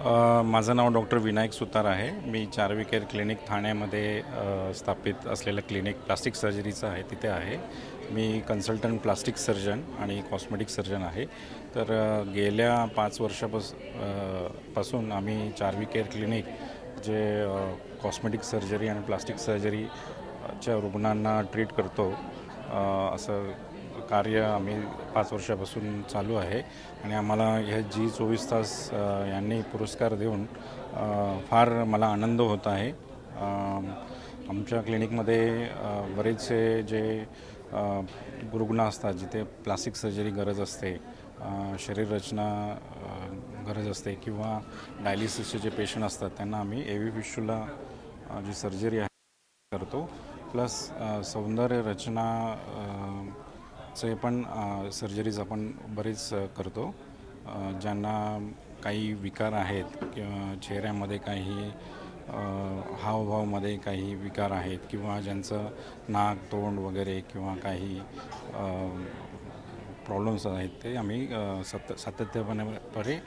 माझं नाव डॉक्टर विनायक सुतार आहे। मी Charvi care clinic ठाण्यामध्ये स्थापित असलेलं क्लिनिक प्लास्टिक सर्जरीचं आहे, तिथे आहे। मी कन्सल्टंट प्लास्टिक सर्जन आणि कॉस्मेटिक सर्जन आहे। तर गेल्या 5 वर्षापासून आम्ही चार्वी केअर क्लिनिक जे कॉस्मेटिक सर्जरी आणि प्लास्टिक सर्जरीच्या रुग्णांना ट्रीट करतो, असं कार्य आम्ही 5 वर्षापासून चालू आहे। आणि आम्हाला ह्या G24 तास यांनी पुरस्कार देऊन फार मला आनंद होत आहे। आमच्या क्लिनिकमध्ये बरेचसे जे रुग्ण असतात, जिथे प्लास्टिक सर्जरी गरज असते, शरीर रचना गरज असते किंवा डायलिसिसचे जे पेशंट असतात, त्यांना आम्ही AV फिस्टुला जी सर्जरी आहे करतो। प्लस सौंदर्य रचना चे पण सर्जरीज आपण बरेच करतो। ज्यांना काही विकार आहेत किंवा चेहऱ्यामध्ये काही हावभावामध्ये काही विकार आहेत किंवा ज्यांचं नाक तोंड वगैरे किंवा काही प्रॉब्लेम्स आहेत, ते आम्ही सातत्यपणे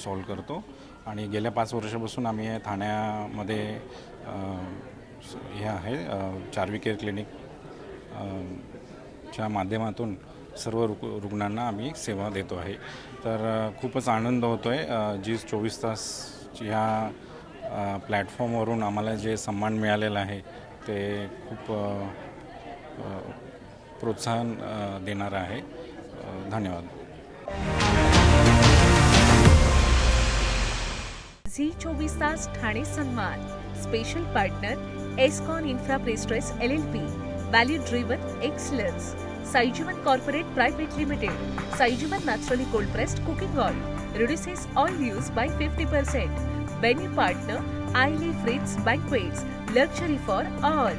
सॉल्व करतो। आणि गेल्या 5 वर्षापासून आम्ही ठाण्यामध्ये हे आहे चार्वी केअर क्लिनिक च्या माध्यमातून सर्व रुग्णांना आम्ही सेवा देतो आहे। तर खूपच आनंद होतो आहे। G24 तास ह्या प्लॅटफॉर्मवरून आम्हाला जे सन्मान मिळालेलं आहे, ते खूप प्रोत्साहन देणारं आहे। धन्यवाद। G24 तास ठाणे सन्मान special partner Escon infra prestress LLP, value driven excellence, साइजुमन कॉर्पोरेट प्राइवेट लिमिटेड, साइजुमन naturally cold pressed cooking oil, reduces oil use by 50%. Venue partner, Ailey Fritz Banquets, luxury for all.